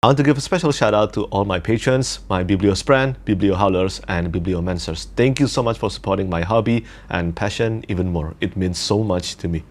I want to give a special shout out to all my patrons, my Bibliosprand, Bibliohowlers, and Bibliomancers. Thank you so much for supporting my hobby and passion even more. It means so much to me.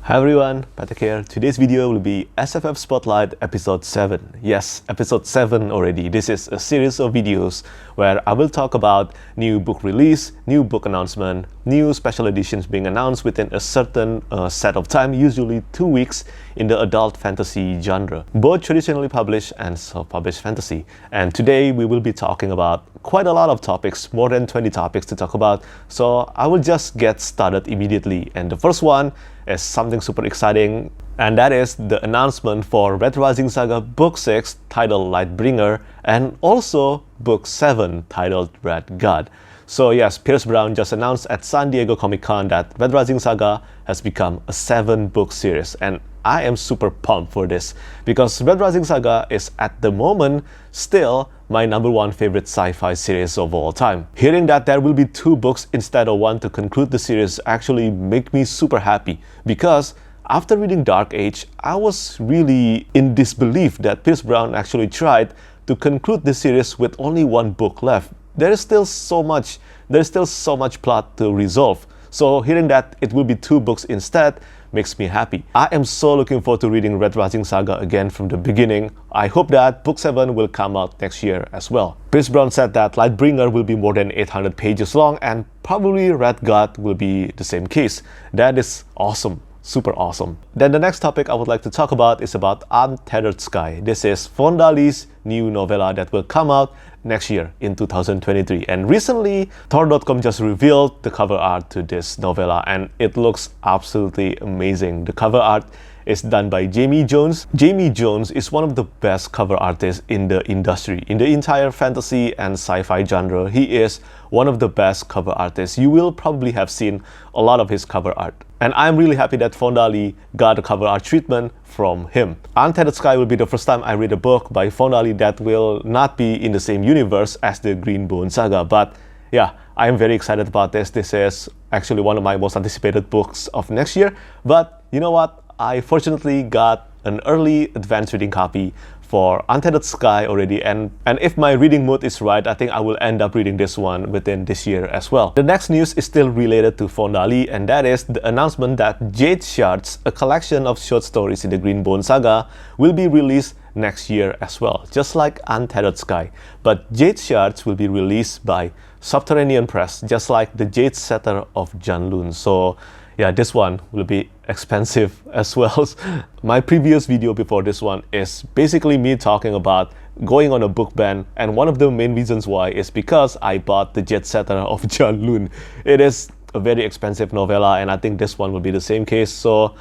Hi everyone, Patrick here. Today's video will be SFF Spotlight Episode 7. Yes, Episode 7 already. This is a series of videos where I will talk about new book release, new book announcement, new special editions being announced within a certain set of time, usually 2 weeks, in the adult fantasy genre, both traditionally published and self-published fantasy. And today we will be talking about quite a lot of topics, more than 20 topics to talk about, so I will just get started immediately. And the first one is something super exciting, and that is the announcement for Red Rising Saga Book 6 titled Lightbringer, and also Book 7 titled Red God. So yes, Pierce Brown just announced at San Diego Comic-Con that Red Rising Saga has become a 7-book series, and I am super pumped for this because Red Rising Saga is at the moment still my #1 favorite sci-fi series of all time. Hearing that there will be 2 books instead of 1 to conclude the series actually make me super happy, because after reading Dark Age, I was really in disbelief that Pierce Brown actually tried to conclude the series with only 1 book left. There is still so much plot to resolve. So hearing that it will be 2 books instead makes me happy. I am so looking forward to reading Red Rising Saga again from the beginning. I hope that Book 7 will come out next year as well. Pierce Brown said that Lightbringer will be more than 800 pages long, and probably Red God will be the same case. That is awesome. Super awesome. Then the next topic I would like to talk about is about Untethered Sky. This is Fonda Lee's new novella that will come out next year in 2023. And recently, Tor.com just revealed the cover art to this novella, and it looks absolutely amazing. The cover art is done by Jamie Jones. Jamie Jones is one of the best cover artists in the industry. In the entire fantasy and sci-fi genre, he is one of the best cover artists. You will probably have seen a lot of his cover art. And I'm really happy that Fonda Lee got a cover art treatment from him. Untethered Sky will be the first time I read a book by Fonda Lee that will not be in the same universe as the Greenbone Saga. But yeah, I am very excited about this. This is actually one of my most anticipated books of next year. But you know what? I fortunately got an early advanced reading copy for Untethered Sky already, and if my reading mood is right, I think I will end up reading this one within this year as well. The next news is still related to Fonda Lee, and that is the announcement that Jade Shards, a collection of short stories in the Greenbone Saga, will be released next year as well, just like Untethered Sky. But Jade Shards will be released by Subterranean Press, just like the Jade Setter of Janlun. So yeah, this one will be expensive as well. My previous video before this one is basically me talking about going on a book ban, and one of the main reasons why is because I bought the Jade Setter of Janlun. It is a very expensive novella, and I think this one will be the same case. So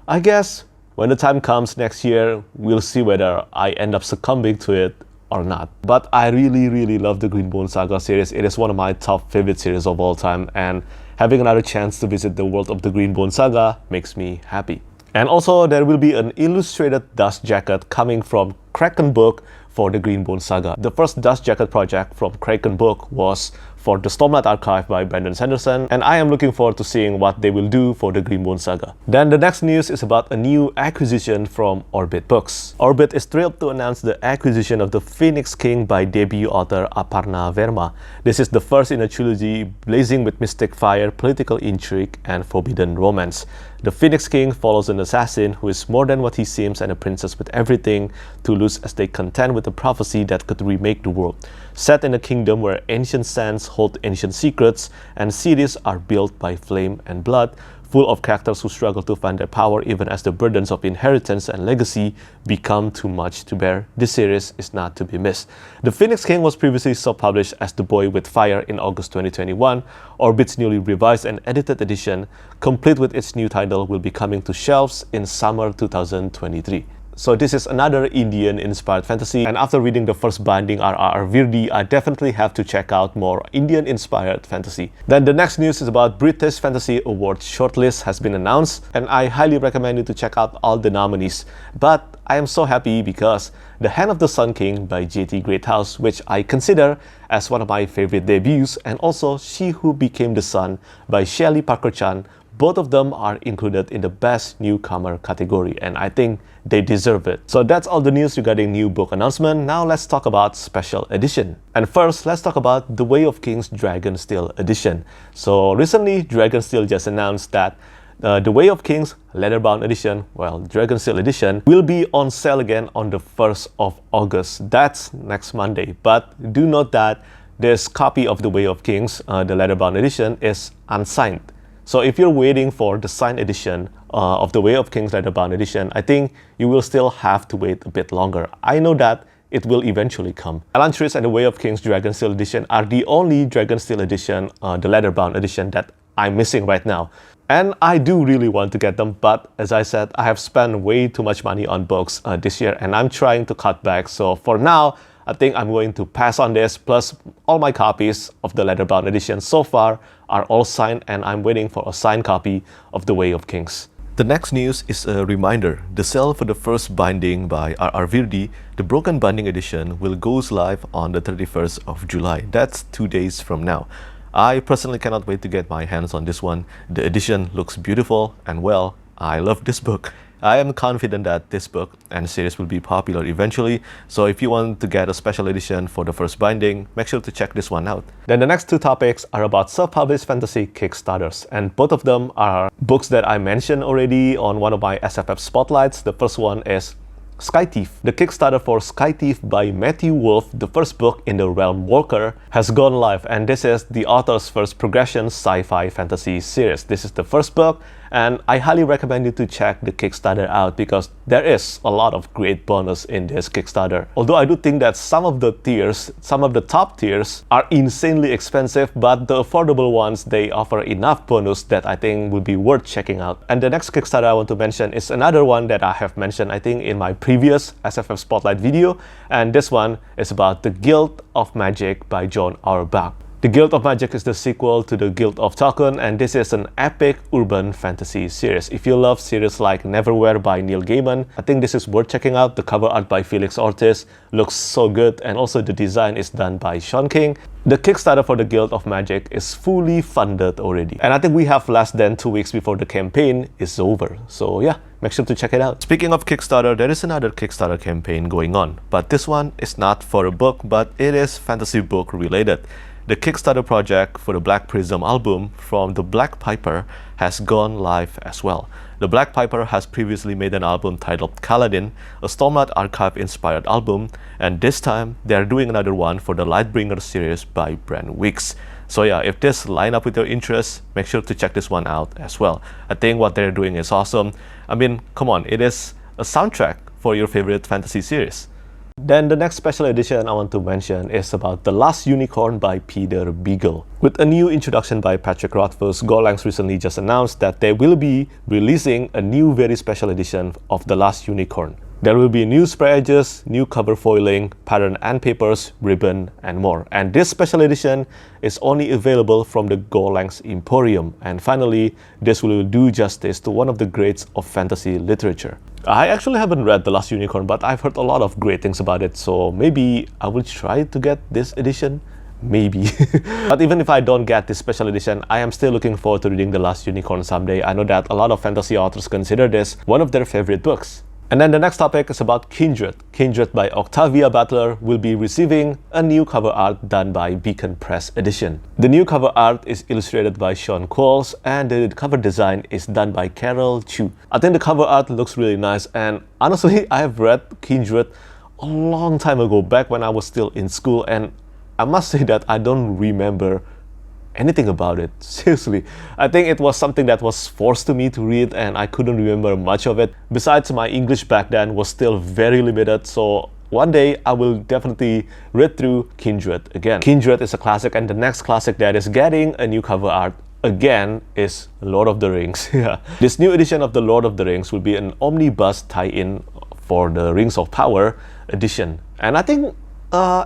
I guess when the time comes next year, we'll see whether I end up succumbing to it or not. But I really love the Greenbone Saga series. It is one of my top favorite series of all time, and having another chance to visit the world of the Greenbone Saga makes me happy. And also there will be an illustrated dust jacket coming from Kraken Book for the Greenbone Saga. The first dust jacket project from Kraken Book was for the Stormlight Archive by Brandon Sanderson, and I am looking forward to seeing what they will do for the Greenbone Saga. Then the next news is about a new acquisition from Orbit Books. Orbit is thrilled to announce the acquisition of the Phoenix King by debut author Aparna Verma. This is the first in a trilogy blazing with mystic fire, political intrigue, and forbidden romance. The Phoenix King follows an assassin who is more than what he seems and a princess with everything to lose as they contend with a prophecy that could remake the world. Set in a kingdom where ancient sands hold ancient secrets and cities are built by flame and blood, full of characters who struggle to find their power even as the burdens of inheritance and legacy become too much to bear, this series is not to be missed. The Phoenix King was previously self-published as The Boy with Fire in August 2021. Orbit's newly revised and edited edition, complete with its new title, will be coming to shelves in summer 2023. So this is another Indian-inspired fantasy, and after reading the first binding RR Virdi, I definitely have to check out more Indian-inspired fantasy. Then the next news is about British Fantasy Awards shortlist has been announced, and I highly recommend you to check out all the nominees. But I am so happy because The Hand of the Sun King by J.T. Greathouse, which I consider as one of my favorite debuts, and also She Who Became the Sun by Shelley Parker Chan, Both of them are included in the Best Newcomer category, and I think they deserve it. So that's all the news regarding new book announcement. Now let's talk about special edition. And first, let's talk about The Way of Kings Dragonsteel edition. So recently, Dragonsteel just announced that The Way of Kings Leatherbound edition, well, Dragonsteel edition, will be on sale again on the 1st of August. That's next Monday. But do note that this copy of The Way of Kings, the Leatherbound edition, is unsigned. So if you're waiting for the signed edition of The Way of Kings Leatherbound edition, I think you will still have to wait a bit longer. I know that it will eventually come. Elantris and The Way of Kings Dragonsteel edition are the only Dragonsteel edition, the Leatherbound edition, that I'm missing right now. And I do really want to get them, but as I said, I have spent way too much money on books this year, and I'm trying to cut back. So for now, I think I'm going to pass on this, plus all my copies of the Leatherbound edition so far are all signed, and I'm waiting for a signed copy of The Way of Kings. The next news is a reminder. The sale for the first binding by R.R. Virdi, the Broken Binding edition, will go live on the 31st of July. That's 2 days from now. I personally cannot wait to get my hands on this one. The edition looks beautiful, and well, I love this book. I am confident that this book and series will be popular eventually, so if you want to get a special edition for the first binding, make sure to check this one out. Then the next two topics are about self-published fantasy Kickstarters, and both of them are books that I mentioned already on one of my SFF Spotlights. The first one is Skythief. The Kickstarter for Skythief by Matthew Wolfe, the first book in the Realm Walker, has gone live, and this is the author's first progression sci-fi fantasy series. This is the first book, and I highly recommend you to check the Kickstarter out because there is a lot of great bonus in this Kickstarter. Although I do think that some of the top tiers are insanely expensive, but the affordable ones, they offer enough bonus that I think will be worth checking out. And the next Kickstarter I want to mention is another one that I have mentioned, I think, in my previous SFF Spotlight video, and this one is about The Guild of Magic by John Auerbach. The Guild of Magic is the sequel to The Guild of Tokun, and this is an epic urban fantasy series. If you love series like Neverwhere by Neil Gaiman, I think this is worth checking out. The cover art by Felix Ortiz looks so good, and also the design is done by Sean King. The Kickstarter for The Guild of Magic is fully funded already, and I think we have less than 2 weeks before the campaign is over. So yeah, make sure to check it out. Speaking of Kickstarter, there is another Kickstarter campaign going on, but this one is not for a book, but it is fantasy book related. The Kickstarter project for the Black Prism album from the Black Piper has gone live as well. The Black Piper has previously made an album titled Kaladin, a Stormlight Archive-inspired album, and this time they are doing another one for the Lightbringer series by Brand Weeks. So yeah, if this line up with your interests, make sure to check this one out as well. I think what they're doing is awesome. I mean, come on, it is a soundtrack for your favorite fantasy series. Then the next special edition I want to mention is about The Last Unicorn by Peter Beagle. With a new introduction by Patrick Rothfuss, Golangs recently just announced that they will be releasing a new very special edition of The Last Unicorn. There will be new spray edges, new cover foiling, pattern and papers, ribbon, and more. And this special edition is only available from the Golangs Emporium. And finally, this will do justice to one of the greats of fantasy literature. I actually haven't read The Last Unicorn, but I've heard a lot of great things about it, so maybe I will try to get this edition. Maybe. But even if I don't get this special edition, I am still looking forward to reading The Last Unicorn someday. I know that a lot of fantasy authors consider this one of their favorite books. And then the next topic is about Kindred. Kindred by Octavia Butler will be receiving a new cover art done by Beacon Press Edition. The new cover art is illustrated by Sean Qualls, and the cover design is done by Carol Chu. I think the cover art looks really nice, and honestly, I have read Kindred a long time ago, back when I was still in school, and I must say that I don't remember anything about it. Seriously, I think it was something that was forced to me to read, and I couldn't remember much of it. Besides, my English back then was still very limited, so one day I will definitely read through Kindred again. Kindred is a classic, and the next classic that is getting a new cover art again is Lord of the Rings. Yeah. This new edition of the Lord of the Rings will be an omnibus tie-in for the Rings of Power edition, and I think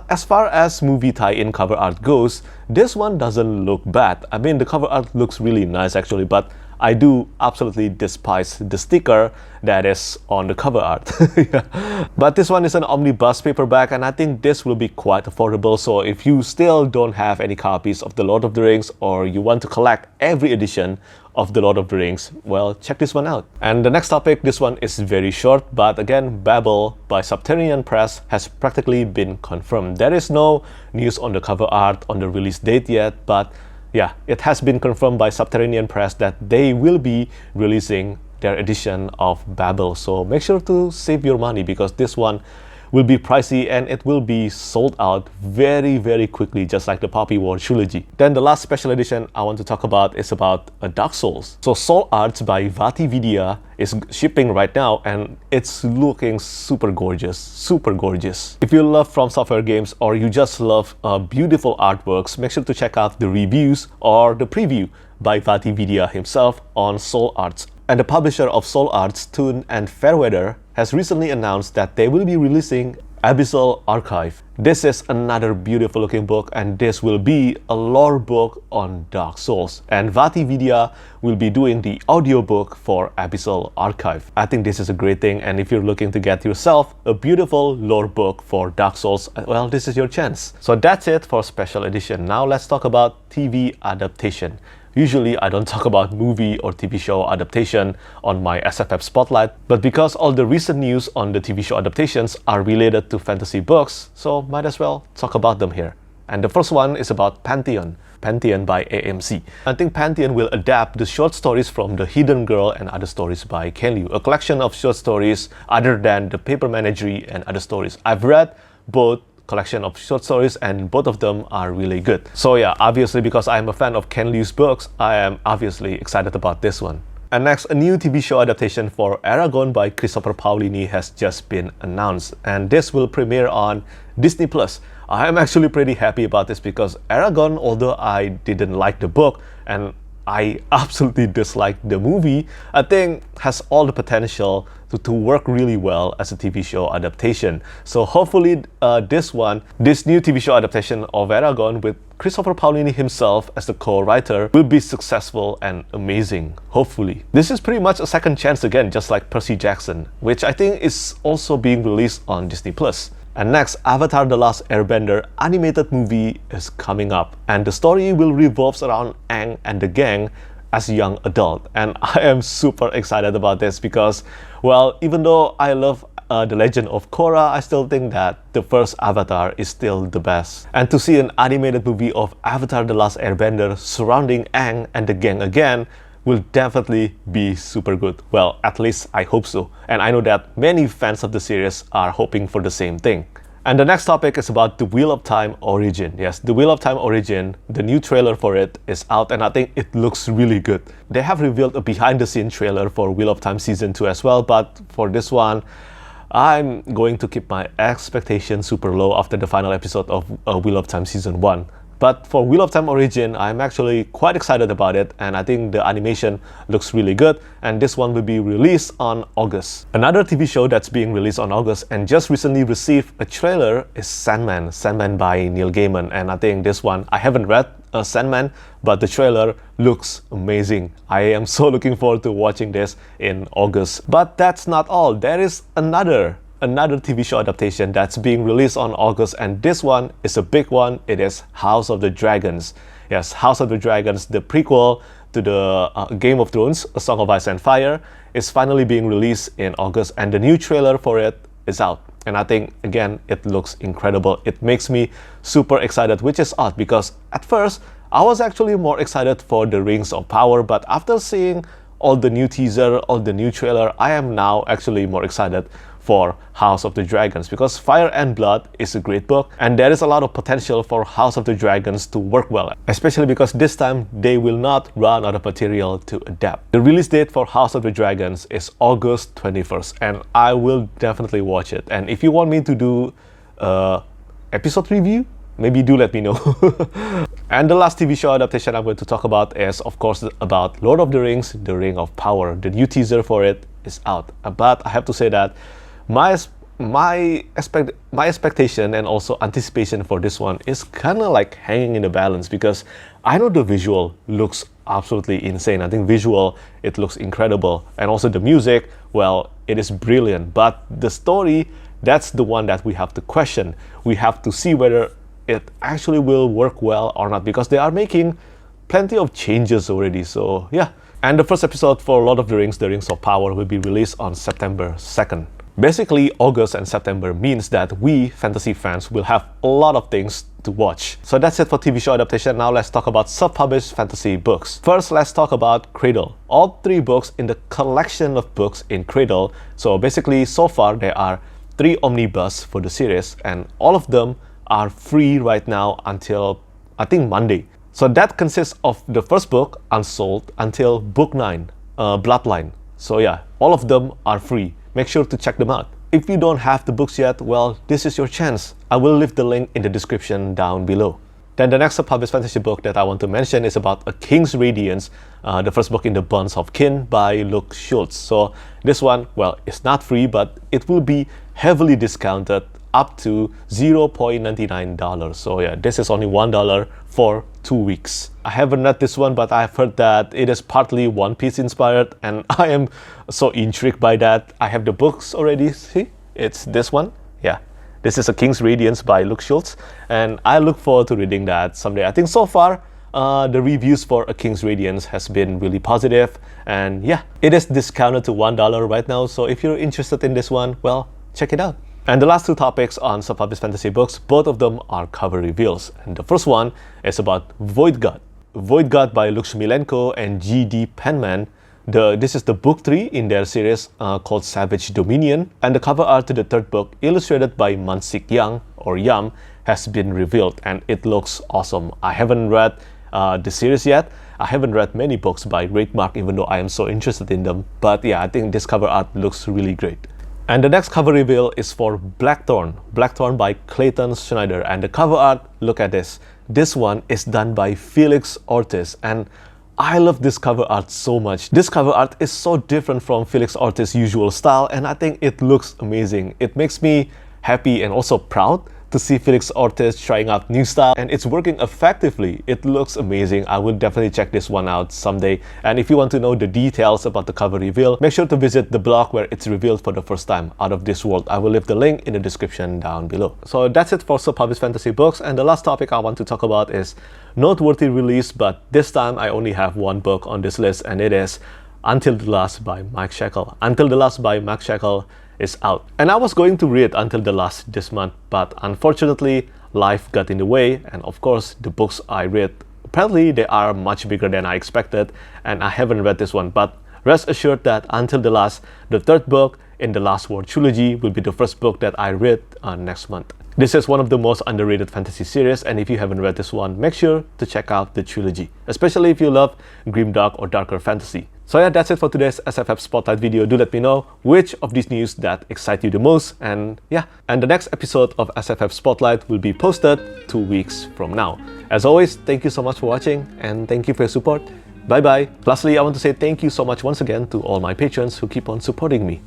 as far as movie tie-in cover art goes, this one doesn't look bad. I mean, the cover art looks really nice actually, but I do absolutely despise the sticker that is on the cover art. Yeah. But this one is an omnibus paperback, and I think this will be quite affordable. So if you still don't have any copies of The Lord of the Rings, or you want to collect every edition of The Lord of the Rings, well, check this one out. And the next topic, this one is very short, but again, Babel by Subterranean Press has practically been confirmed. There is no news on the cover art, on the release date yet, but yeah, it has been confirmed by Subterranean Press that they will be releasing their edition of Babel. So make sure to save your money, because this one will be pricey and it will be sold out very quickly, just like the Poppy War trilogy. Then the last special edition I want to talk about is about Dark Souls. So Soul Arts by VaatiVidya is shipping right now, and it's looking super gorgeous. If you love From Software games, or you just love beautiful artworks, make sure to check out the reviews or the preview by VaatiVidya himself on Soul Arts. And the publisher of Soul Arts, Toon and Fairweather, has recently announced that they will be releasing Abyssal Archive. This is another beautiful looking book, and this will be a lore book on Dark Souls. And VaatiVidya will be doing the audiobook for Abyssal Archive. I think this is a great thing, and if you're looking to get yourself a beautiful lore book for Dark Souls, well, this is your chance. So that's it for special edition. Now let's talk about TV adaptation. Usually I don't talk about movie or TV show adaptation on my SFF Spotlight, but because all the recent news on the TV show adaptations are related to fantasy books, so might as well talk about them here. And the first one is about Pantheon by AMC. I think Pantheon will adapt the short stories from The Hidden Girl and Other Stories by Ken Liu, a collection of short stories other than the Paper Menagerie and other stories. I've read both collection of short stories, and both of them are really good. So yeah, obviously because I'm a fan of Ken Liu's books, I am obviously excited about this one. And next, a new TV show adaptation for Eragon by Christopher Paolini has just been announced, and this will premiere on Disney+. I am actually pretty happy about this, because Eragon, although I didn't like the book and I absolutely dislike the movie, I think has all the potential to work really well as a TV show adaptation. So hopefully this new TV show adaptation of Eragon with Christopher Paolini himself as the co-writer will be successful and amazing, hopefully. This is pretty much a second chance again, just like Percy Jackson, which I think is also being released on Disney+. And next, Avatar: The Last Airbender animated movie is coming up, and the story will revolve around Aang and the gang as a young adult. And I am super excited about this because, well, even though I love The Legend of Korra, I still think that the first Avatar is still the best. And to see an animated movie of Avatar: The Last Airbender surrounding Aang and the gang again will definitely be super good. Well, at least I hope so. And I know that many fans of the series are hoping for the same thing. And the next topic is about The Wheel of Time Origin. Yes, The Wheel of Time Origin, the new trailer for it is out, and I think it looks really good. They have revealed a behind-the-scenes trailer for Wheel of Time Season 2 as well, but for this one, I'm going to keep my expectations super low after the final episode of Wheel of Time Season 1. But for Wheel of Time Origin, I'm actually quite excited about it, and I think the animation looks really good, and this one will be released on August. Another TV show that's being released on August and just recently received a trailer is Sandman by Neil Gaiman, and I think this one, I haven't read Sandman, but the trailer looks amazing. I am so looking forward to watching this in August. But that's not all. There is another TV show adaptation that's being released on August, and this one is a big one. It is House of the Dragons. Yes, House of the Dragons, the prequel to the Game of Thrones, A Song of Ice and Fire, is finally being released in August, and the new trailer for it is out. And I think, again, it looks incredible. It makes me super excited, which is odd because at first, I was actually more excited for the Rings of Power, but after seeing all the new teaser, all the new trailer, I am now actually more excited for House of the Dragons, because Fire and Blood is a great book, and there is a lot of potential for House of the Dragons to work well, especially because this time they will not run out of material to adapt. The release date for House of the Dragons is August 21st, and I will definitely watch it. And if you want me to do episode review, maybe do let me know. And the last TV show adaptation I'm going to talk about is, of course, about Lord of the Rings, The Ring of Power. The new teaser for it is out, but I have to say that my expectation and also anticipation for this one is kind of like hanging in the balance, because I know the visual looks absolutely insane. I think visual, it looks incredible. And also the music, well, it is brilliant. But the story, that's the one that we have to question. We have to see whether it actually will work well or not, because they are making plenty of changes already. So yeah. And the first episode for Lord of the Rings of Power, will be released on September 2nd. Basically, August and September means that we fantasy fans will have a lot of things to watch. So that's it for TV show adaptation. Now let's talk about self-published fantasy books. First, let's talk about Cradle. All 3 books in the collection of books in Cradle. So basically, so far there are 3 omnibus for the series, and all of them are free right now until, I think, Monday. So that consists of the first book, Unsold, until book 9, Bloodline. So yeah, all of them are free. Make sure to check them out. If you don't have the books yet, well, this is your chance. I will leave the link in the description down below. Then the next published fantasy book that I want to mention is about A King's Radiance, the first book in the Bonds of Kin by Luke Schultz. So this one, well, it's not free, but it will be heavily discounted up to $0.99. So yeah, this is only $1 for 2 weeks. I haven't read this one, but I've heard that it is partly One Piece inspired, and I am so intrigued by that. I have the books already. See, it's this one. Yeah, this is A King's Radiance by Luke Schultz, and I look forward to reading that someday. I think so far the reviews for A King's Radiance has been really positive, and yeah, it is discounted to $1 right now. So if you're interested in this one, well, check it out. And the last 2 topics on self-published fantasy books, both of them are cover reveals. And the first one is about Void God. Void God by Luxmilenko and G.D. Penman. This is the book 3 in their series called Savage Dominion. And the cover art to the 3rd book, illustrated by Mansik Yang, or Yam, has been revealed. And it looks awesome. I haven't read the series yet. I haven't read many books by Great Mark, even though I am so interested in them. But yeah, I think this cover art looks really great. And the next cover reveal is for Blackthorn. Blackthorn by Clayton Schneider. And the cover art, look at this. This one is done by Felix Ortiz. And I love this cover art so much. This cover art is so different from Felix Ortiz's usual style, and I think it looks amazing. It makes me happy and also proud to see Felix Ortiz trying out new style, and it's working effectively. It looks amazing. I will definitely check this one out someday. And if you want to know the details about the cover reveal, make sure to visit the blog where it's revealed for the first time, Out of This World. I will leave the link in the description down below. So that's it for self-published fantasy books. And the last topic I want to talk about is noteworthy release, but this time I only have 1 book on this list, and it is Until the Last by Mike Shackle. Until the Last by Mike Shackle is out. And I was going to read Until the Last this month, but unfortunately life got in the way, and of course the books I read, apparently they are much bigger than I expected, and I haven't read this one. But rest assured that Until the Last, the 3rd book in the Last War trilogy, will be the first book that I read next month. This is one of the most underrated fantasy series, and if you haven't read this one, make sure to check out the trilogy, especially if you love grimdark or darker fantasy. So yeah, that's it for today's SFF Spotlight video. Do let me know which of these news that excite you the most, and yeah, and the next episode of SFF Spotlight will be posted 2 weeks from now. As always, thank you so much for watching, and thank you for your support. Bye bye. Lastly, I want to say thank you so much once again to all my patrons who keep on supporting me.